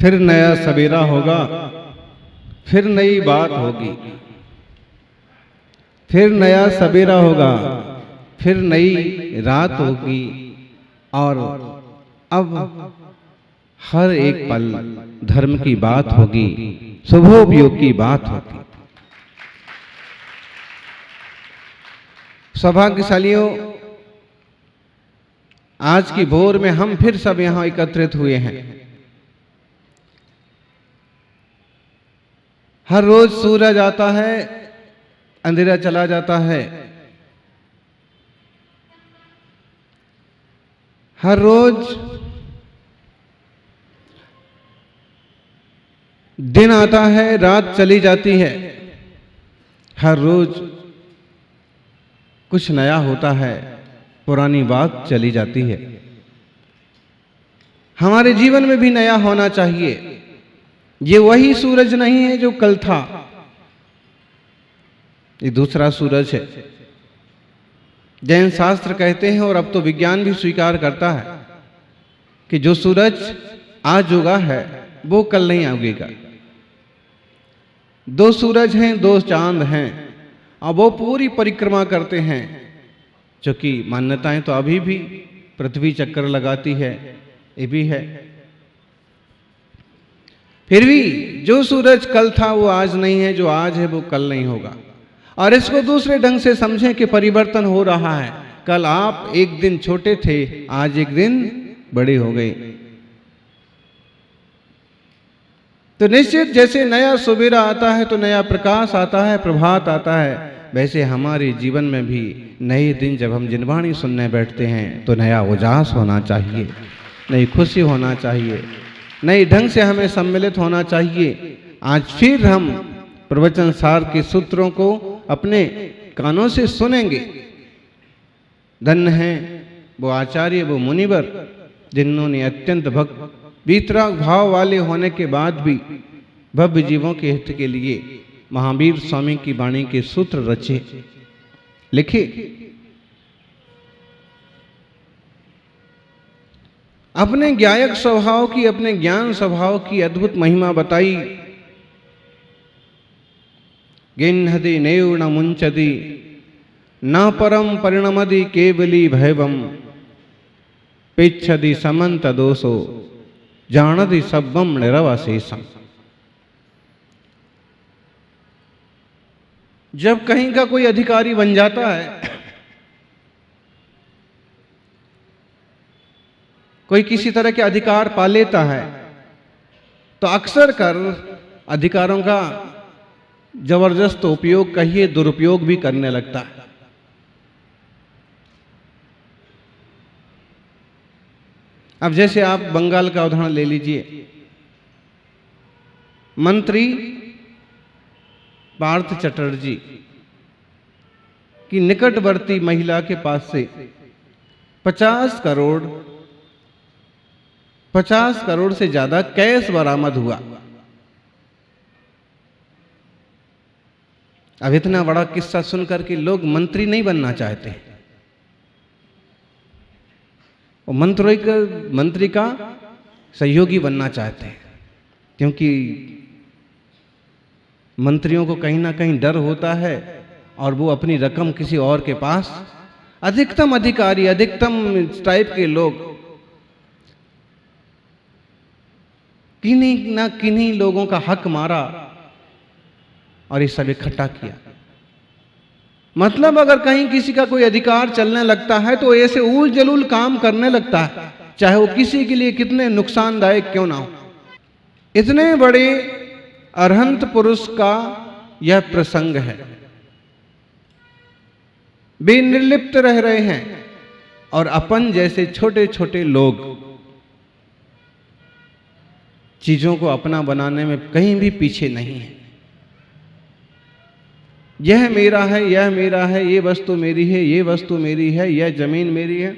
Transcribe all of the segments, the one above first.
फिर नया सवेरा होगा, फिर नई बात होगी। फिर नया सवेरा होगा, फिर नई रात होगी। और अब हर एक पल धर्म की बात होगी, शुभोपयोग की बात होगी। सौभाग्यशालियों, आज की भोर में हम फिर सब यहां एकत्रित हुए हैं। हर रोज सूरज आता है, अंधेरा चला जाता है। हर रोज दिन आता है, रात चली जाती है। हर रोज कुछ नया होता है, पुरानी बात चली जाती है। हमारे जीवन में भी नया होना चाहिए। ये वही सूरज नहीं है जो कल था, ये दूसरा सूरज है। जैन शास्त्र कहते हैं और अब तो विज्ञान भी स्वीकार करता है कि जो सूरज आज उगा है वो कल नहीं उगेगा। दो सूरज हैं, दो चांद हैं, और वो पूरी परिक्रमा करते हैं। क्योंकि मान्यताएं तो अभी भी पृथ्वी चक्कर लगाती है, ये भी है। फिर भी जो सूरज कल था वो आज नहीं है, जो आज है वो कल नहीं होगा। और इसको दूसरे ढंग से समझें कि परिवर्तन हो रहा है। कल आप एक दिन छोटे थे, आज एक दिन बड़े हो गए। तो निश्चित जैसे नया सवेरा आता है तो नया प्रकाश आता है, प्रभात आता है, वैसे हमारे जीवन में भी नए दिन जब हम जिनवाणी सुनने बैठते हैं तो नया उजास होना चाहिए, नई खुशी होना चाहिए, नए ढंग से हमें सम्मिलित होना चाहिए। आज फिर हम प्रवचन सार के सूत्रों को अपने कानों से सुनेंगे। धन्य हैं वो आचार्य, वो मुनिवर, जिन्होंने अत्यंत भक्त वीतराग भाव वाले होने के बाद भी भव्य जीवों के हित के लिए महावीर स्वामी की वाणी के सूत्र रचे, लिखे। अपने ज्ञायक स्वभाव की, अपने ज्ञान स्वभाव की अद्भुत महिमा बताई। गिन्हति नेव न मुंचति न परम परिणमदि केवली भैवम पिच्छदि समंत दोषो जानदि सब्बम निरवशेषम। जब कहीं का कोई अधिकारी बन जाता है, कोई किसी तरह के अधिकार पा लेता है, तो अक्सर कर अधिकारों का जबरदस्त उपयोग, कहिए दुरुपयोग भी करने लगता है। अब जैसे आप बंगाल का उदाहरण ले लीजिए। मंत्री पार्थ चटर्जी की निकटवर्ती महिला के पास से 50 करोड़ से ज्यादा कैश बरामद हुआ। अब इतना बड़ा किस्सा सुनकर के लोग मंत्री नहीं बनना चाहते, और मंत्री का सहयोगी बनना चाहते हैं। क्योंकि मंत्रियों को कहीं ना कहीं डर होता है और वो अपनी रकम किसी और के पास, अधिकतम अधिकारी, अधिकतम टाइप के लोग किन्हीं ना किन्हीं लोगों का हक मारा और ये सब इकट्ठा किया। मतलब अगर कहीं किसी का कोई अधिकार चलने लगता है तो ऐसे उल जलूल काम करने लगता है, चाहे वो किसी के लिए कितने नुकसानदायक क्यों ना हो। इतने बड़े अरहंत पुरुष का यह प्रसंग है। वे निर्लिप्त रह रहे हैं और अपन जैसे छोटे छोटे लोग चीजों को अपना बनाने में कहीं भी पीछे नहीं है। यह मेरा है, यह मेरा है, ये वस्तु मेरी है, ये वस्तु मेरी है, यह जमीन मेरी है,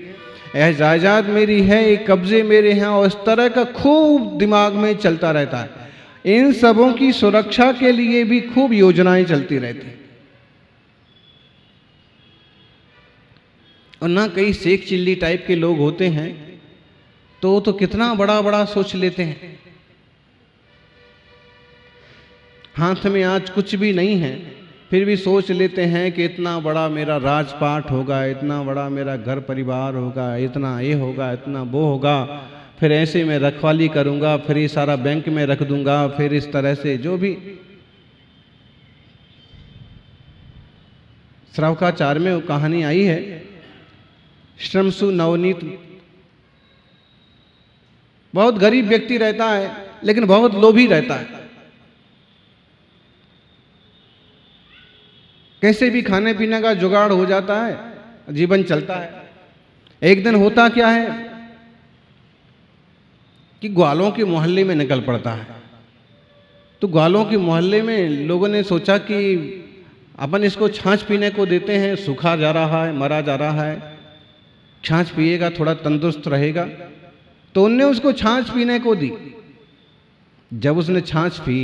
यह जायदाद मेरी है, ये कब्जे मेरे हैं, और इस तरह का खूब दिमाग में चलता रहता है। इन सबों की सुरक्षा के लिए भी खूब योजनाएं चलती रहती। और ना कई शेख चिल्ली टाइप के लोग होते हैं तो कितना बड़ा बड़ा सोच लेते हैं। हाथ में आज कुछ भी नहीं है, फिर भी सोच लेते हैं कि इतना बड़ा मेरा राजपाट होगा, इतना बड़ा मेरा घर परिवार होगा, इतना ये होगा, इतना वो होगा, फिर ऐसे मैं रखवाली करूंगा, फिर ये सारा बैंक में रख दूंगा, फिर इस तरह से जो भी। श्रावकाचार में वो कहानी आई है, श्रमसु नवनीत बहुत गरीब व्यक्ति रहता है, लेकिन बहुत लोभी रहता है। कैसे भी खाने पीने का जुगाड़ हो जाता है, जीवन चलता है। एक दिन होता क्या है कि ग्वालों के मोहल्ले में निकल पड़ता है। तो ग्वालों के मोहल्ले में लोगों ने सोचा कि अपन इसको छाछ पीने को देते हैं, सूखा जा रहा है, मरा जा रहा है, छाछ पिएगा थोड़ा तंदुरुस्त रहेगा। तो उनने उसको छाछ पीने को दी। जब उसने छाछ पी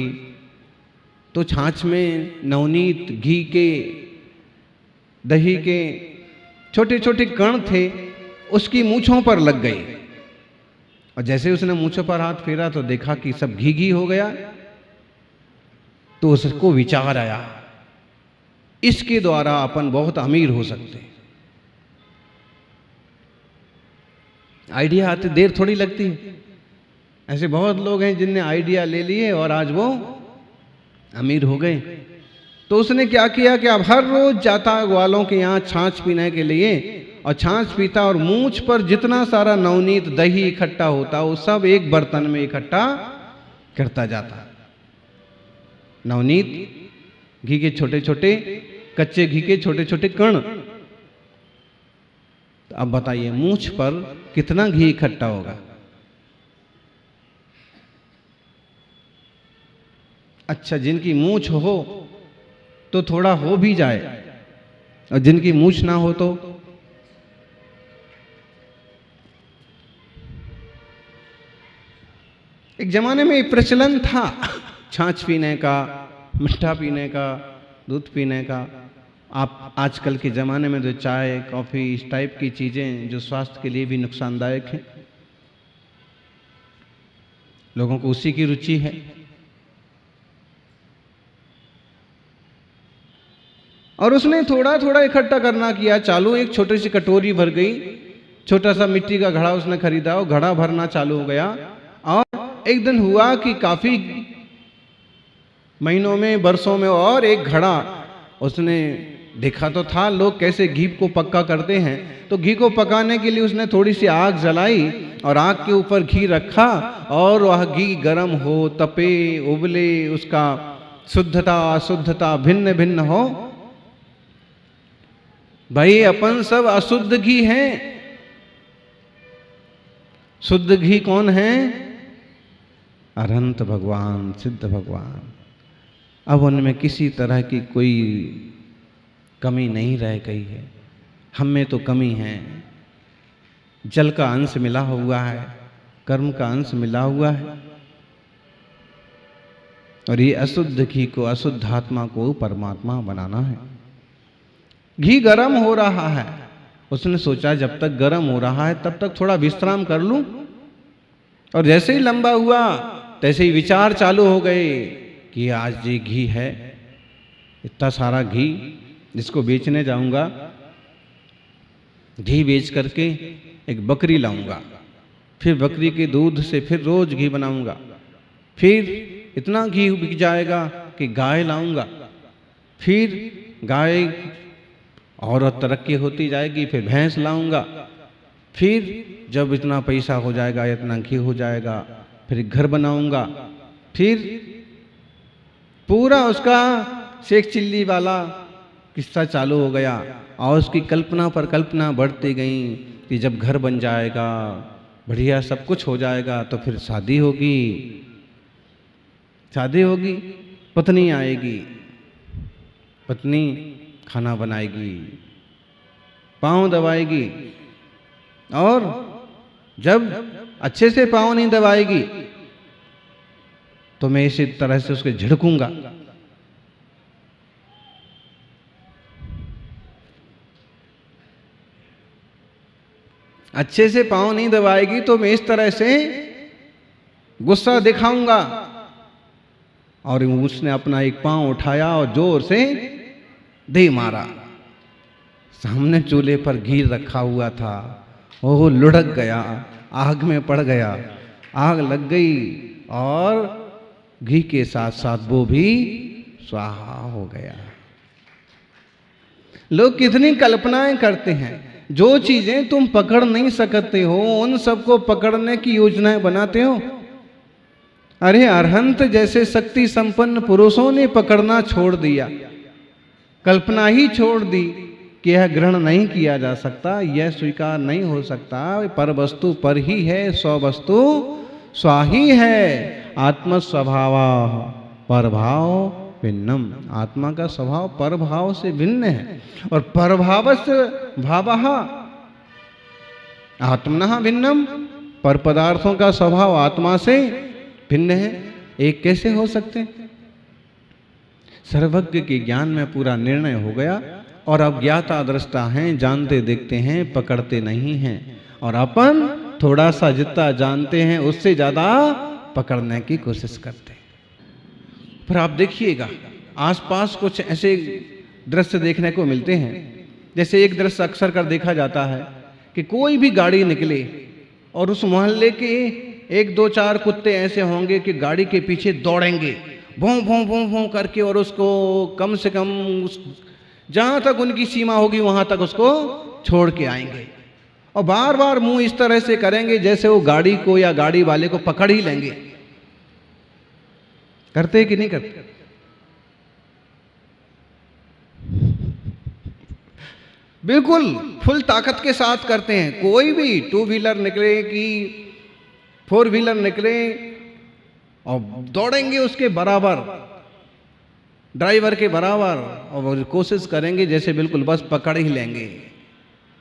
तो छाछ में नवनीत, घी के, दही के छोटे छोटे कण थे, उसकी मूंछों पर लग गई। और जैसे उसने मूंछों पर हाथ फेरा तो देखा कि सब घी घी हो गया। तो उसको विचार आया, इसके द्वारा अपन बहुत अमीर हो सकते हैं। आइडिया आते देर थोड़ी लगती है। ऐसे बहुत लोग हैं जिनने आइडिया ले लिए और आज वो अमीर हो गए। तो उसने क्या किया कि अब हर रोज जाता ग्वालों के यहाँ छाछ पीने के लिए, और छाछ पीता और मूंछ पर जितना सारा नवनीत, दही इकट्ठा होता वो सब एक बर्तन में इकट्ठा करता जाता। नवनीत, घी के छोटे छोटे, कच्चे घी के छोटे छोटे कण। तो अब बताइए मूंछ पर कितना घी इकट्ठा होगा? अच्छा, जिनकी मूंछ हो तो थोड़ा हो भी जाए, और जिनकी मूंछ ना हो तो एक जमाने में एक प्रचलन था छाछ पीने का, मिठा पीने का, दूध पीने का। आप आजकल के ज़माने में जो चाय, कॉफ़ी, इस टाइप की चीज़ें जो स्वास्थ्य के लिए भी नुकसानदायक हैं, लोगों को उसी की रुचि है। और उसने थोड़ा थोड़ा इकट्ठा करना किया चालू। एक छोटी सी कटोरी भर गई, छोटा सा मिट्टी का घड़ा उसने खरीदा और घड़ा भरना चालू हो गया। और एक दिन हुआ कि काफ़ी महीनों में, वर्षों में, और एक घड़ा उसने देखा तो था लोग कैसे घी को पक्का करते हैं। तो घी को पकाने के लिए उसने थोड़ी सी आग जलाई और आग के ऊपर घी रखा, और वह घी गर्म हो, तपे, उबले, उसका शुद्धता अशुद्धता भिन्न भिन्न हो। भाई अपन सब अशुद्ध घी हैं, शुद्ध घी कौन है? अनंत भगवान, सिद्ध भगवान। अब उनमें किसी तरह की कोई कमी नहीं रह गई है। हम में तो कमी है, जल का अंश मिला हुआ है, कर्म का अंश मिला हुआ है, और ये अशुद्ध घी को, अशुद्ध आत्मा को परमात्मा बनाना है। घी गर्म हो रहा है, उसने सोचा जब तक गर्म हो रहा है तब तक थोड़ा विश्राम कर लूं। और जैसे ही लंबा हुआ तैसे ही विचार चालू हो गए कि आज ये घी है, इतना सारा घी, जिसको बेचने जाऊंगा, घी बेच करके एक बकरी लाऊंगा, फिर बकरी के दूध से फिर रोज घी बनाऊंगा, फिर इतना घी बिक जाएगा कि गाय लाऊंगा, फिर गाय और तरक्की होती जाएगी, फिर भैंस लाऊंगा, फिर जब इतना पैसा हो जाएगा, इतना घी हो जाएगा, फिर घर बनाऊंगा। फिर पूरा उसका शेख चिल्ली वाला किस्सा चालू हो गया। और उसकी कल्पना पर कल्पना बढ़ती गई कि जब घर बन जाएगा, बढ़िया सब कुछ हो जाएगा, तो फिर शादी होगी, शादी होगी, पत्नी आएगी, पत्नी खाना बनाएगी, पाँव दबाएगी, और जब अच्छे से पाँव नहीं दबाएगी तो मैं इसी तरह से उसके झिड़कूंगा। अच्छे से पाँव नहीं दबाएगी तो मैं इस तरह से गुस्सा दिखाऊंगा, और उसने अपना एक पांव उठाया और जोर से दे मारा। सामने चूल्हे पर घी रखा हुआ था, वो लुढ़क गया, आग में पड़ गया, आग लग गई और घी के साथ साथ वो भी स्वाहा हो गया। लोग कितनी कल्पनाएं करते हैं, जो चीजें तुम पकड़ नहीं सकते हो उन सबको पकड़ने की योजनाएं बनाते हो। अरे अरहंत जैसे शक्ति संपन्न पुरुषों ने पकड़ना छोड़ दिया, कल्पना ही छोड़ दी कि यह ग्रहण नहीं किया जा सकता, यह स्वीकार नहीं हो सकता, पर वस्तु पर ही है, स्व वस्तु स्वाही है। आत्म स्वभाव परभाव भिन्नम, आत्मा का स्वभाव परभाव से भिन्न है और परभावस्य भावः आत्मनः भिन्नम, पर पदार्थों का स्वभाव आत्मा से भिन्न है। एक कैसे हो सकते हैं? सर्वज्ञ के ज्ञान में पूरा निर्णय हो गया और अब ज्ञाता दृष्टा हैं, जानते देखते हैं, पकड़ते नहीं हैं। और अपन थोड़ा सा जितना जानते हैं उससे ज्यादा पकड़ने की कोशिश करते हैं। पर आप देखिएगा आसपास कुछ ऐसे दृश्य देखने को मिलते हैं, जैसे एक दृश्य अक्सर कर देखा जाता है कि कोई भी गाड़ी निकले और उस मोहल्ले के एक दो चार कुत्ते ऐसे होंगे कि गाड़ी के पीछे दौड़ेंगे भों भों भों भों करके, और उसको कम से कम जहां तक उनकी सीमा होगी वहां तक उसको छोड़ के आएंगे और बार बार मुंह इस तरह से करेंगे जैसे वो गाड़ी को या गाड़ी वाले को पकड़ ही लेंगे। करते कि नहीं करते? बिल्कुल फुल ताकत के साथ करते हैं। कोई भी टू व्हीलर निकले कि फोर व्हीलर निकले और दौड़ेंगे उसके बराबर, ड्राइवर के बराबर, और कोशिश करेंगे जैसे बिल्कुल बस पकड़ ही लेंगे।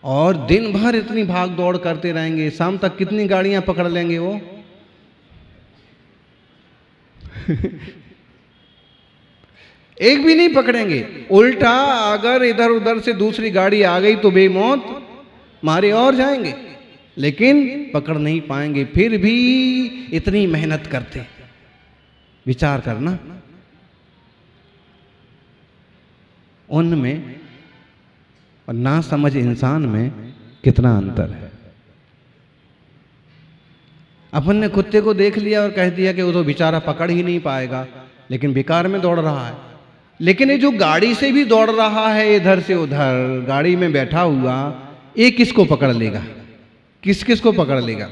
और दिन भर इतनी भाग दौड़ करते रहेंगे, शाम तक कितनी गाड़ियां पकड़ लेंगे वो। एक भी नहीं पकड़ेंगे, उल्टा अगर इधर उधर से दूसरी गाड़ी आ गई तो बेमौत मारे और जाएंगे, लेकिन पकड़ नहीं पाएंगे। फिर भी इतनी मेहनत करते। विचार करना उनमें और ना समझ इंसान में कितना अंतर है। अपन ने कुत्ते को देख लिया और कह दिया कि वो तो बेचारा पकड़ ही नहीं पाएगा, लेकिन बेकार में दौड़ रहा है। लेकिन ये जो गाड़ी से भी दौड़ रहा है इधर से उधर, गाड़ी में बैठा हुआ, ये किसको पकड़ लेगा? किस किस को पकड़ लेगा?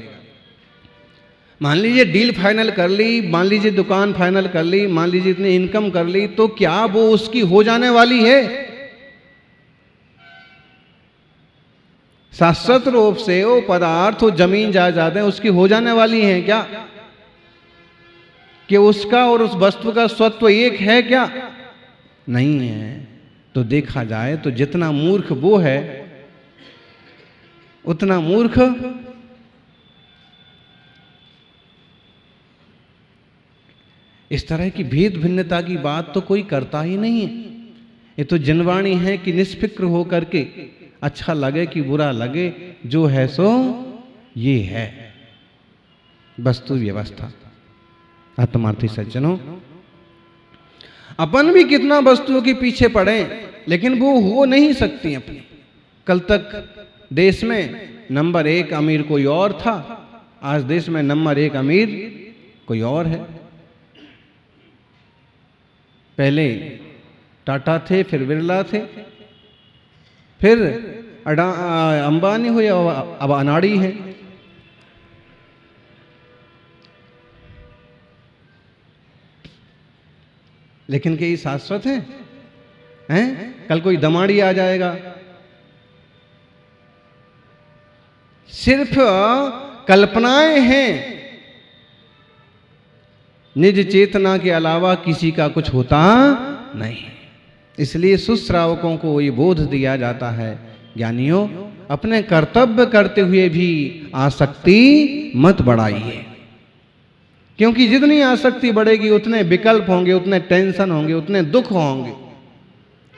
मान लीजिए डील फाइनल कर ली, मान लीजिए दुकान फाइनल कर ली, मान लीजिए इतनी इनकम कर ली, तो क्या वो उसकी हो जाने वाली है? शाश्वत रूप से वो पदार्थ, वो जमीन जायदादें उसकी हो जाने वाली हैं क्या? कि उसका और उस वस्तु का स्वत्व एक है क्या? नहीं है। तो देखा जाए तो जितना मूर्ख वो है उतना मूर्ख इस तरह की भेद भिन्नता की बात तो कोई करता ही नहीं है। ये तो जनवाणी है कि निष्फिक्र हो करके, अच्छा लगे कि बुरा लगे, जो है सो ये है वस्तु व्यवस्था। आत्मार्थी सज्जनों, अपन भी कितना वस्तुओं के पीछे पड़े, लेकिन वो हो नहीं सकती अपनी। कल तक देश में नंबर 1 अमीर कोई और था, आज देश में नंबर 1 अमीर कोई और है। पहले टाटा थे, फिर बिरला थे, फिर अंबानी हुए, अब अनाड़ी है। लेकिन क्या ये शाश्वत है? हैं? कल कोई दमाड़ी आ जाएगा। सिर्फ कल्पनाएं हैं, निज चेतना के अलावा किसी का कुछ होता नहीं। इसलिए सुश्रावकों को ये बोध दिया जाता है, ज्ञानियों अपने कर्तव्य करते हुए भी आसक्ति मत बढ़ाइए, क्योंकि जितनी आसक्ति बढ़ेगी उतने विकल्प होंगे, उतने टेंशन होंगे, उतने दुख होंगे,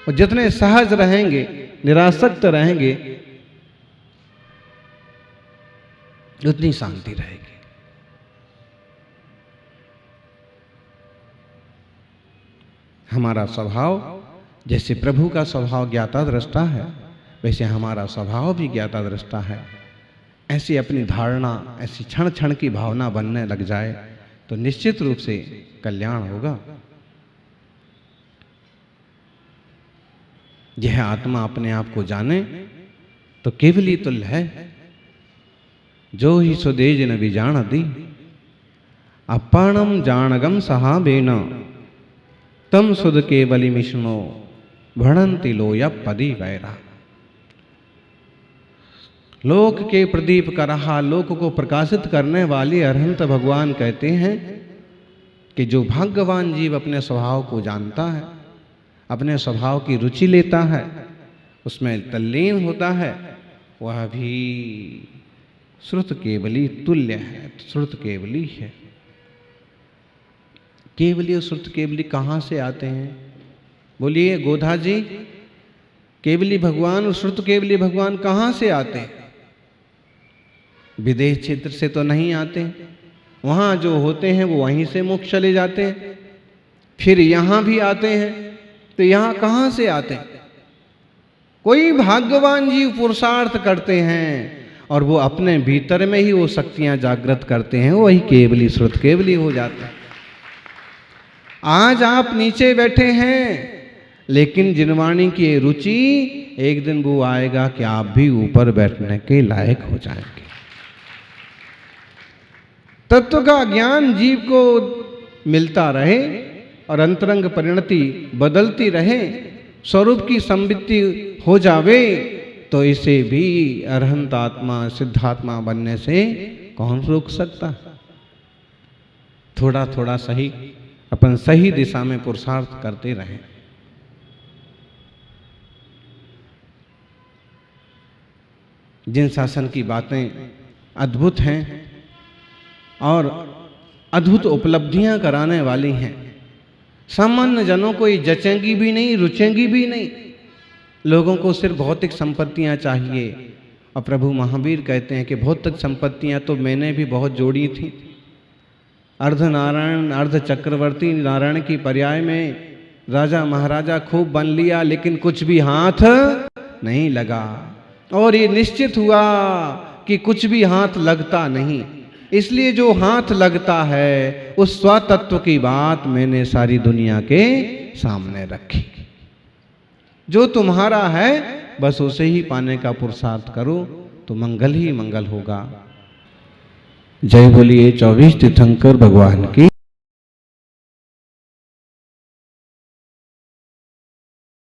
और जितने सहज रहेंगे, निरासक्त रहेंगे, उतनी शांति रहेगी। हमारा स्वभाव जैसे प्रभु का स्वभाव ज्ञाता दृष्टा है, वैसे हमारा स्वभाव भी ज्ञाता दृष्टा है। ऐसी अपनी धारणा, ऐसी क्षण क्षण की भावना बनने लग जाए तो निश्चित रूप से कल्याण होगा। यह आत्मा अपने आप को जाने तो केवली तुल्य है। जो ही सुदेज न विजान दी अपाणम जानगम सहाबेन तम सुद केवली मिश्नो भणंति लोय पदी वैरा। लोक के प्रदीप का रहा, लोक को प्रकाशित करने वाले अरहंत भगवान कहते हैं कि जो भाग्यवान जीव अपने स्वभाव को जानता है, अपने स्वभाव की रुचि लेता है, उसमें तल्लीन होता है, वह भी श्रुत केवली तुल्य है, श्रुत केवली है। केवली और श्रुत केवली कहाँ से आते हैं? बोलिए गोधा जी, केवली भगवान और श्रुत केवली भगवान कहाँ से आते हैं? विदेश क्षेत्र से तो नहीं आते, वहाँ जो होते हैं वो वहीं से मोक्ष चले जाते हैं। फिर यहाँ भी आते हैं तो यहाँ कहाँ से आते हैं? कोई भाग्यवान जीव पुरुषार्थ करते हैं और वो अपने भीतर में ही वो शक्तियां जागृत करते हैं, वही केवली श्रुत केवली हो जाते हैं। आज आप नीचे बैठे हैं, लेकिन जिनवाणी की रुचि, एक दिन वो आएगा कि आप भी ऊपर बैठने के लायक हो जाएंगे। तत्व का ज्ञान जीव को मिलता रहे और अंतरंग परिणति बदलती रहे, स्वरूप की संवित्ति हो जावे, तो इसे भी अरहंत आत्मा, सिद्धात्मा बनने से कौन रोक सकता? थोड़ा थोड़ा सही, अपन सही दिशा में पुरुषार्थ करते रहें। जिन शासन की बातें अद्भुत हैं और अद्भुत उपलब्धियां कराने वाली हैं, सामान्य जनों को ये जचेंगी भी नहीं, रुचेंगी भी नहीं। लोगों को सिर्फ भौतिक संपत्तियां चाहिए, और प्रभु महावीर कहते हैं कि भौतिक संपत्तियां तो मैंने भी बहुत जोड़ी थी। अर्ध नारायण, अर्ध चक्रवर्ती नारायण की पर्याय में राजा महाराजा खूब बन लिया, लेकिन कुछ भी हाथ नहीं लगा। और ये निश्चित हुआ कि कुछ भी हाथ लगता नहीं। इसलिए जो हाथ लगता है उस स्वतत्व की बात मैंने सारी दुनिया के सामने रखी। जो तुम्हारा है बस उसे ही पाने का पुरुषार्थ करो तो मंगल ही मंगल होगा। जय बोलिए 24 तीर्थंकर भगवान की।